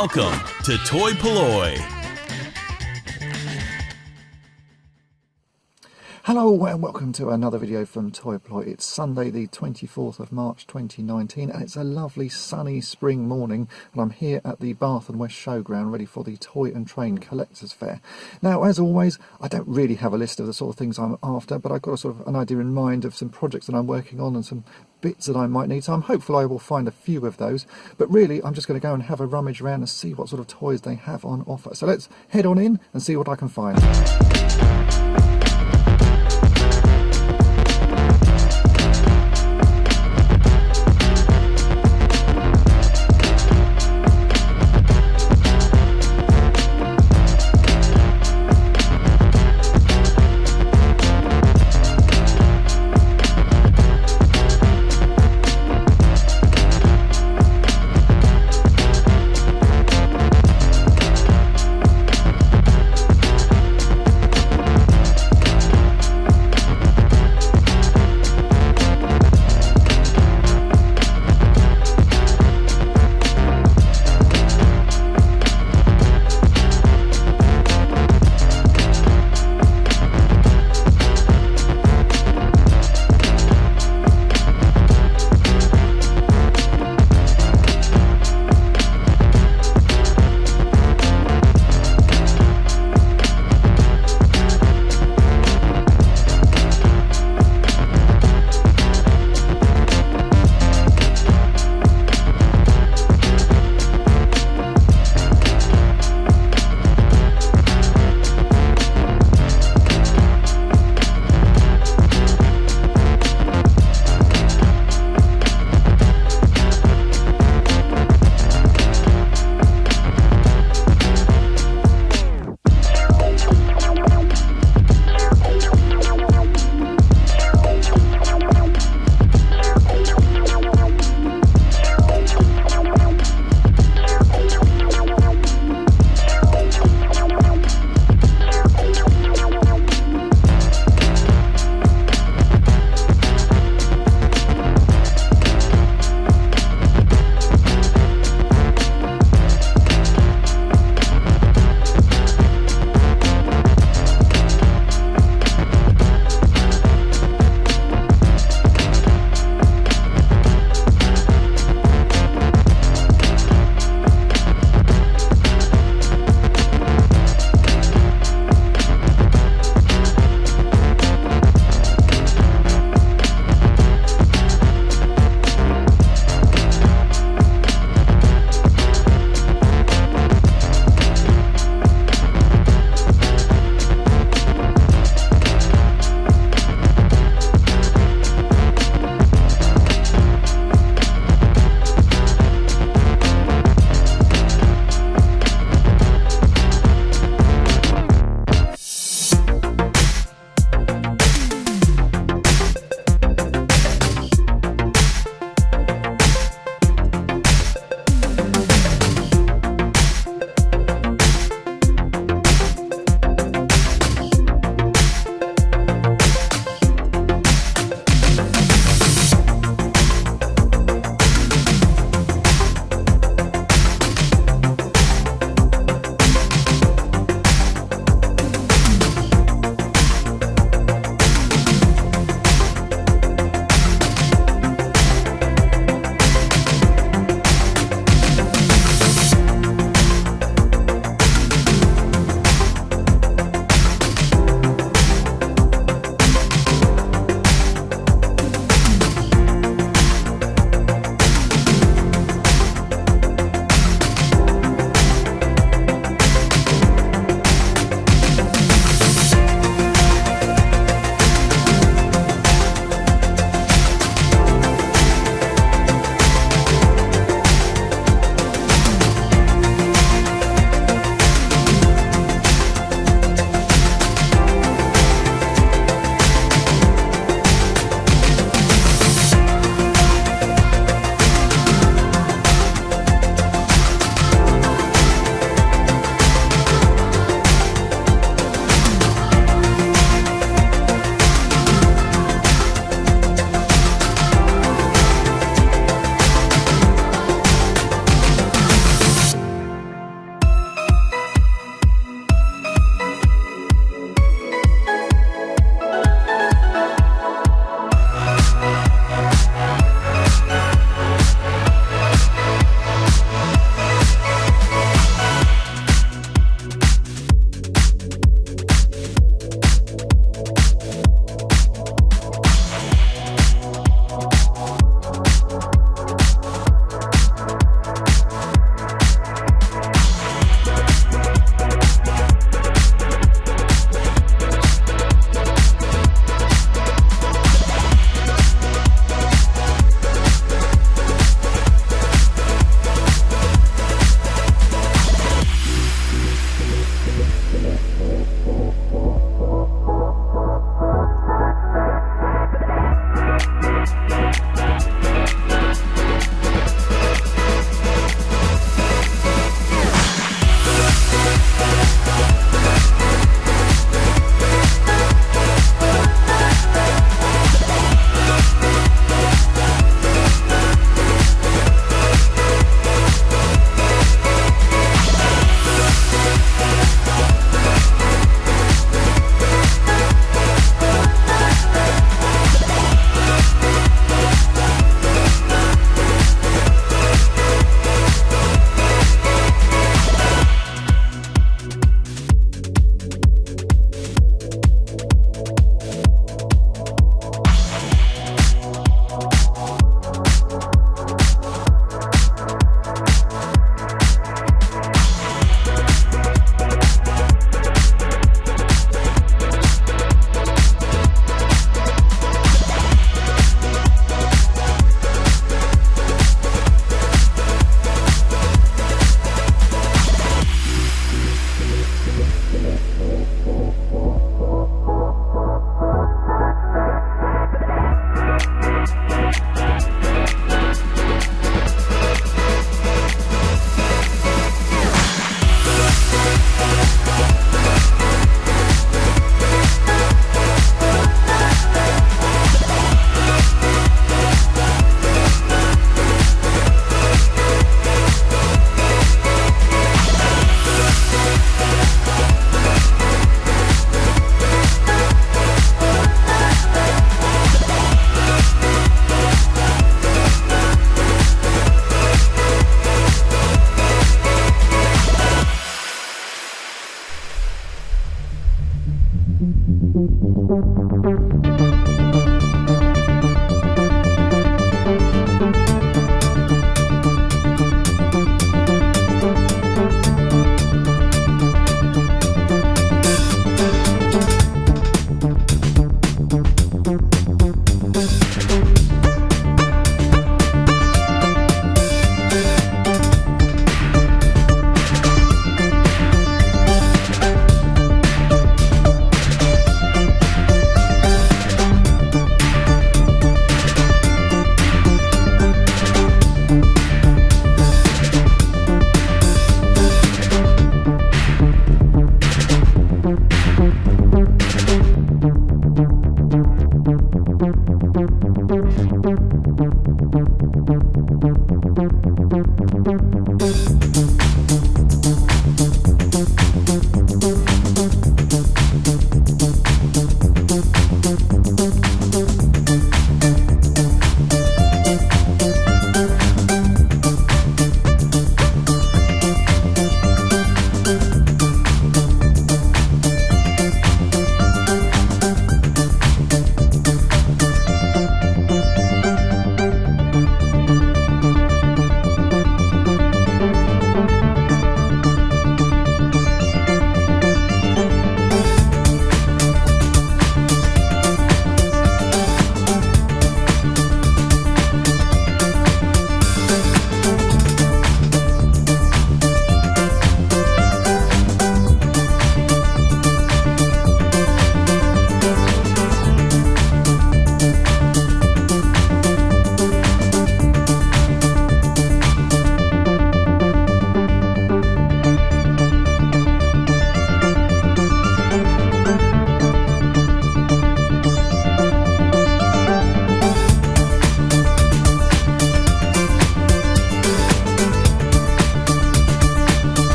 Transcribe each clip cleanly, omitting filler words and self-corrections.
Welcome to Toy-polloi. Hello and welcome to another video from toy-polloi. It's Sunday the 24th of March 2019 and it's a lovely sunny spring morning and I'm here at the Bath West Showground ready for the Toy and Train Collectors Fair. Now, as always, I don't really have a list of the sort of things I'm after, but I've got a sort of an idea in mind of some projects that I'm working on and some bits that I might need, so I'm hopeful I will find a few of those. But really, I'm just going to go and have a rummage around and see what sort of toys they have on offer. So let's head on in and see what I can find.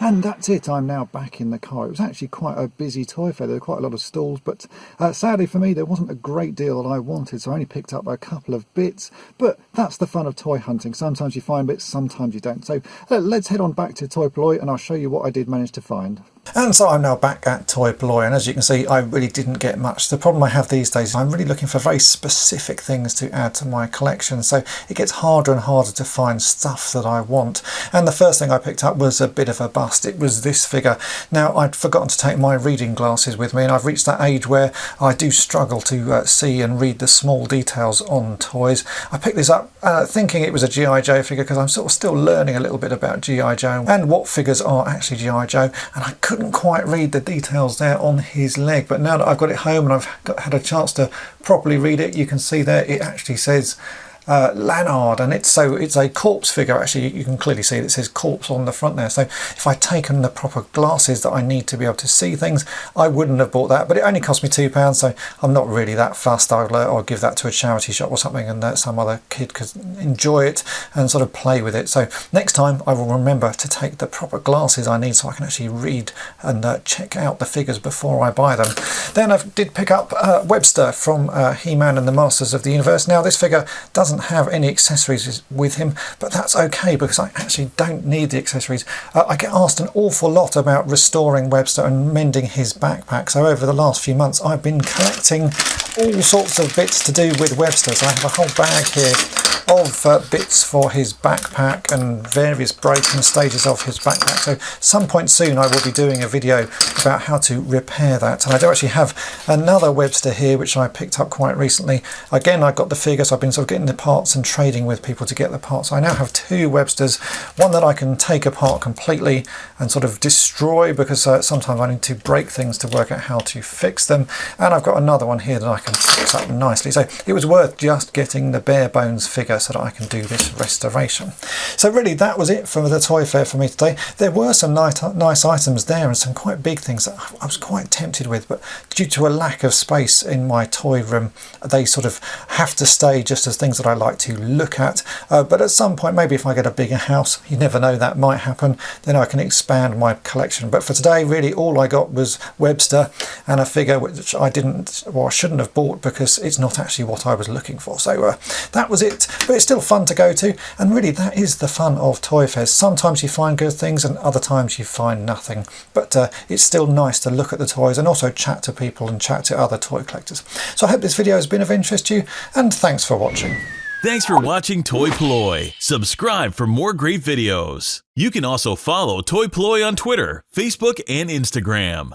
And that's it, I'm now back in the car. It was actually quite a busy toy fair, there were quite a lot of stalls, but sadly for me there wasn't a great deal that I wanted, so I only picked up a couple of bits, but that's the fun of toy hunting. Sometimes you find bits, sometimes you don't. So let's head on back to toy-polloi and I'll show you what I did manage to find. And so I'm now back at toy-polloi, and as you can see I really didn't get much. The problem I have these days is I'm really looking for very specific things to add to my collection, so it gets harder and harder to find stuff that I want. And the first thing I picked up was a bit of a bust. It was this figure. Now I'd forgotten to take my reading glasses with me, and I've reached that age where I do struggle to see and read the small details on toys. I picked this up thinking it was a G.I. Joe figure, because I'm sort of still learning a little bit about G.I. Joe and what figures are actually G.I. Joe, and I couldn't quite read the details there on his leg. But now that I've got it home and I've had a chance to properly read it, you can see there it actually says Lanard, and it's a corpse figure. Actually, you can clearly see it says corpse on the front there. So if I'd taken the proper glasses that I need to be able to see things, I wouldn't have bought that. But it only cost me £2, so I'm not really that fussed. I'll give that to a charity shop or something, and some other kid could enjoy it and sort of play with it. So next time I will remember to take the proper glasses I need so I can actually read and check out the figures before I buy them. Then I did pick up Webster from He-Man and the Masters of the Universe. Now this figure doesn't have any accessories with him, but that's okay because I actually don't need the accessories. I get asked an awful lot about restoring Webster and mending his backpack, so over the last few months I've been collecting all sorts of bits to do with Webster. So I have a whole bag here of bits for his backpack and various broken stages of his backpack. So some point soon I will be doing a video about how to repair that. And I do actually have another Webster here which I picked up quite recently. Again, I got the figure, so I've been sort of getting the parts and trading with people to get the parts. So I now have two Websters, one that I can take apart completely and sort of destroy, because sometimes I need to break things to work out how to fix them, and I've got another one here that I can fix up nicely. So it was worth just getting the bare bones figure so that I can do this restoration. So really that was it for the toy fair for me today. There were some nice items there and some quite big things that I was quite tempted with, but due to a lack of space in my toy room they sort of have to stay just as things that I like to look at. But at some point, maybe if I get a bigger house, you never know, that might happen, then I can expand my collection. But for today really all I got was Webster and a figure which I didn't, or I shouldn't have bought, because it's not actually what I was looking for. So that was it but it's still fun to go to, and really that is the fun of toy fairs. Sometimes you find good things and other times you find nothing, but it's still nice to look at the toys and also chat to people and chat to other toy collectors. So I hope this video has been of interest to you, and thanks for watching. Thanks for watching toy-polloi. Subscribe for more great videos. You can also follow toy-polloi on Twitter, Facebook, and Instagram.